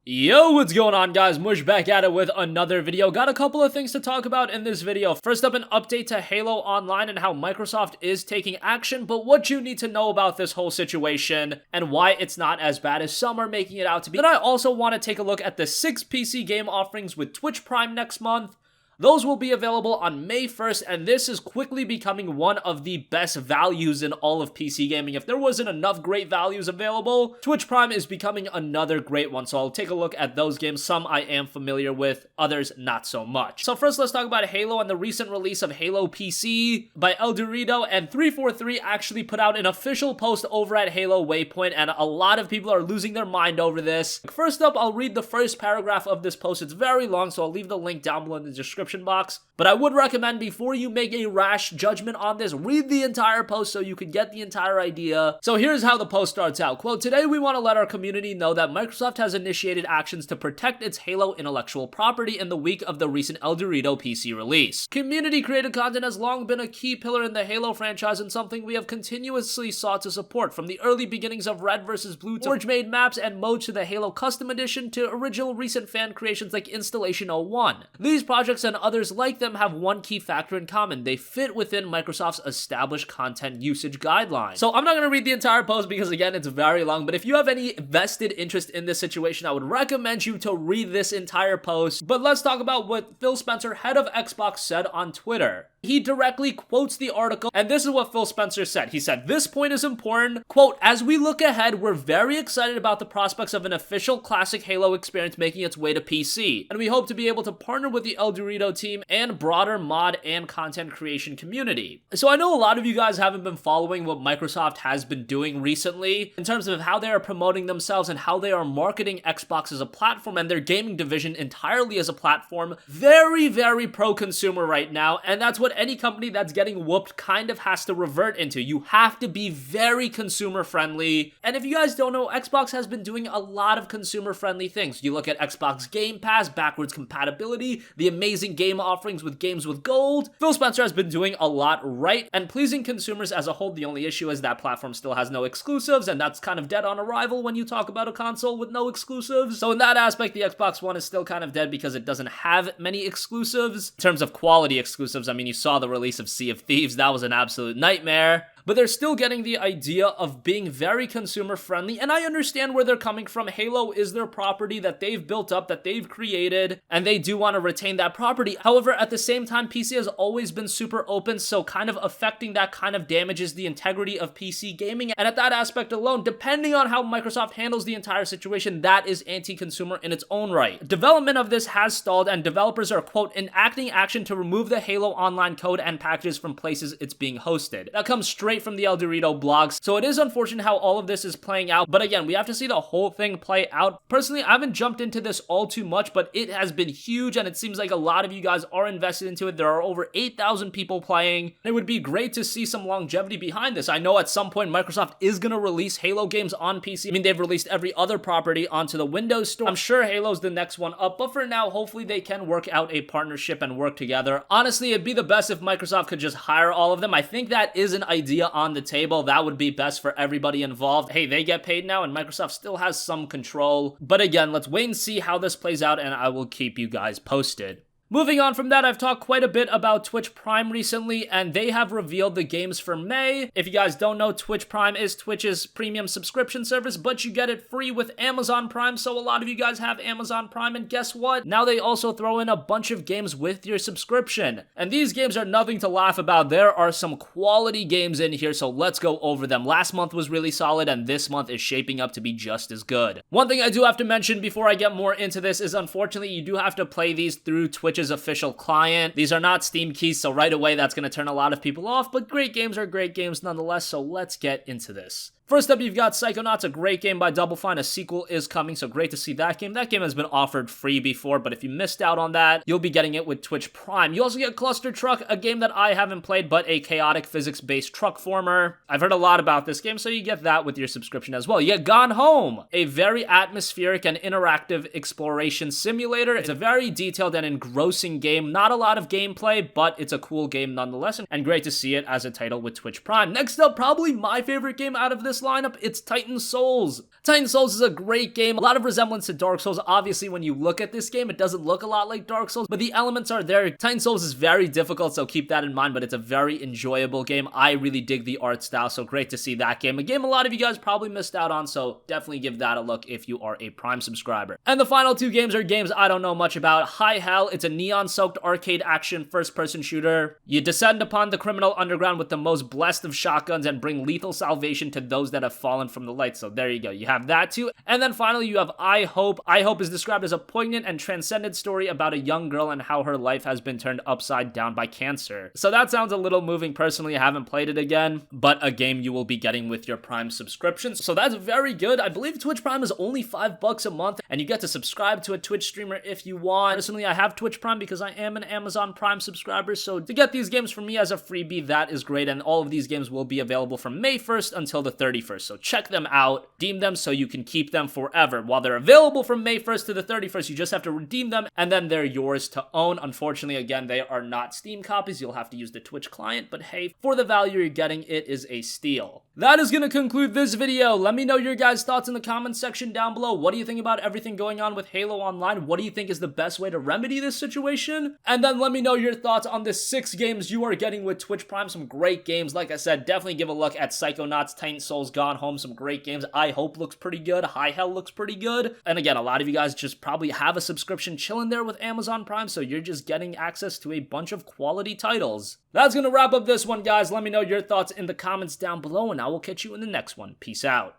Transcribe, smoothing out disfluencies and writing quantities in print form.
Yo, what's going on, guys? Mush back at it with another video. Got a couple of things to talk about in this video. First up, an update to Halo Online and how Microsoft is taking action, but what you need to know about this whole situation and why it's not as bad as some are making it out to be. Then I also want to take a look at the 6 PC game offerings with Twitch Prime next month. Those will be available on May 1st, and this is quickly becoming one of the best values in all of PC gaming. If there wasn't enough great values available, Twitch Prime is becoming another great one, so I'll take a look at those games. Some I am familiar with, others not so much. So first, let's talk about Halo and the recent release of Halo PC by El Dorito, and 343 actually put out an official post over at Halo Waypoint, and a lot of people are losing their mind over this. First up, I'll read the first paragraph of this post. It's very long, so I'll leave the link down below in the description box, but I would recommend before you make a rash judgment on this, read the entire post so you can get the entire idea. So here's how the post starts out. Quote, "Today we want to let our community know that Microsoft has initiated actions to protect its Halo intellectual property in the week of the recent El Dorito PC release. Community-created content has long been a key pillar in the Halo franchise and something we have continuously sought to support, from the early beginnings of Red vs. Blue to Forge-made maps and modes to the Halo Custom Edition to original recent fan creations like Installation 01. These projects and others like them have one key factor in common. They fit within Microsoft's established content usage guidelines." So I'm not going to read the entire post because, again, it's very long, but if you have any vested interest in this situation, I would recommend you to read this entire post. But let's talk about what Phil Spencer, head of Xbox, said on Twitter. He directly quotes the article, and this is what Phil Spencer said. He said, "This point is important. Quote, as we look ahead, we're very excited about the prospects of an official classic Halo experience making its way to PC, and we hope to be able to partner with the El Dorito team and broader mod and content creation community." So I know a lot of you guys haven't been following what Microsoft has been doing recently in terms of how they are promoting themselves and how they are marketing Xbox as a platform and their gaming division entirely as a platform. Very, very pro-consumer right now, and that's what any company that's getting whooped kind of has to revert into. You have to be very consumer friendly. And if you guys don't know, Xbox has been doing a lot of consumer friendly things. You look at Xbox Game Pass, backwards compatibility, the amazing game offerings with games with gold. Phil Spencer has been doing a lot right and pleasing consumers as a whole. The only issue is that platform still has no exclusives, and that's kind of dead on arrival when you talk about a console with no exclusives. So in that aspect, the Xbox One is still kind of dead because it doesn't have many exclusives. In terms of quality exclusives, I mean, you saw the release of Sea of Thieves. That was an absolute nightmare. But they're still getting the idea of being very consumer friendly, and I understand where they're coming from. Halo is their property that they've built up, that they've created, and they do want to retain that property. However, at the same time, PC has always been super open, so kind of affecting that kind of damages the integrity of PC gaming, and at that aspect alone, depending on how Microsoft handles the entire situation, that is anti-consumer in its own right. Development of this has stalled, and developers are, quote, enacting action to remove the Halo Online code and packages from places it's being hosted. That comes straight from the El Dorito blogs, so it is unfortunate how all of this is playing out, but again, we have to see the whole thing play out. Personally, I haven't jumped into this all too much, but it has been huge, and it seems like a lot of you guys are invested into it. There are over 8,000 people playing. It would be great to see some longevity behind this. I know at some point Microsoft is going to release Halo games on PC. I mean, they've released every other property onto the Windows Store. I'm sure Halo's the next one up, but for now, hopefully they can work out a partnership and work together. Honestly, it'd be the best if Microsoft could just hire all of them. I think that is an idea on the table. That would be best for everybody involved. Hey, they get paid now, and Microsoft still has some control. But again, let's wait and see how this plays out, and I will keep you guys posted. Moving on from that, I've talked quite a bit about Twitch Prime recently, and they have revealed the games for May. If you guys don't know, Twitch Prime is Twitch's premium subscription service, but you get it free with Amazon Prime, so a lot of you guys have Amazon Prime, and guess what? Now they also throw in a bunch of games with your subscription, and these games are nothing to laugh about. There are some quality games in here, so let's go over them. Last month was really solid, and this month is shaping up to be just as good. One thing I do have to mention before I get more into this is, unfortunately, you do have to play these through Twitch's official client. These are not Steam keys, so right away that's going to turn a lot of people off, but great games are great games nonetheless, so let's get into this. First up, you've got Psychonauts, a great game by Double Fine. A sequel is coming, so great to see that game. That game has been offered free before, but if you missed out on that, you'll be getting it with Twitch Prime. You also get Cluster Truck, a game that I haven't played, but a chaotic physics-based truck former. I've heard a lot about this game, so you get that with your subscription as well. You get Gone Home, a very atmospheric and interactive exploration simulator. It's a very detailed and engrossing game. Not a lot of gameplay, but it's a cool game nonetheless, and great to see it as a title with Twitch Prime. Next up, probably my favorite game out of this this lineup? It's Titan Souls. Titan Souls is a great game, a lot of resemblance to Dark Souls. Obviously, when you look at this game, it doesn't look a lot like Dark Souls, but the elements are there. Titan Souls is very difficult, so keep that in mind, but it's a very enjoyable game. I really dig the art style, so great to see that game. A game a lot of you guys probably missed out on, so definitely give that a look if you are a Prime subscriber. And the final two games are games I don't know much about. High Hell, it's a neon-soaked arcade action first-person shooter. You descend upon the criminal underground with the most blessed of shotguns and bring lethal salvation to those that have fallen from the light. So there you go. You have that too. And then finally, you have I Hope. I Hope is described as a poignant and transcendent story about a young girl and how her life has been turned upside down by cancer. So that sounds a little moving. Personally, I haven't played it again, but a game you will be getting with your Prime subscription. So that's very good. I believe Twitch Prime is only $5 a month, and you get to subscribe to a Twitch streamer if you want. Personally, I have Twitch Prime because I am an Amazon Prime subscriber, so to get these games from me as a freebie, that is great, and all of these games will be available from May 1st until the 31st, so check them out, redeem them so you can keep them forever. While they're available from May 1st to the 31st, you just have to redeem them, and then they're yours to own. Unfortunately, again, they are not Steam copies. You'll have to use the Twitch client, but hey, for the value you're getting, it is a steal. That is going to conclude this video. Let me know your guys' thoughts in the comments section down below. What do you think about everything going on with Halo Online? What do you think is the best way to remedy this situation? And then let me know your thoughts on the 6 games you are getting with Twitch Prime. Some great games. Like I said, definitely give a look at Psychonauts, Titan Souls, Gone Home. Some great games. I Hope looks pretty good. High Hell looks pretty good. And again, a lot of you guys just probably have a subscription chilling there with Amazon Prime, so you're just getting access to a bunch of quality titles. That's going to wrap up this one, guys. Let me know your thoughts in the comments down below, and I will catch you in the next one. Peace out.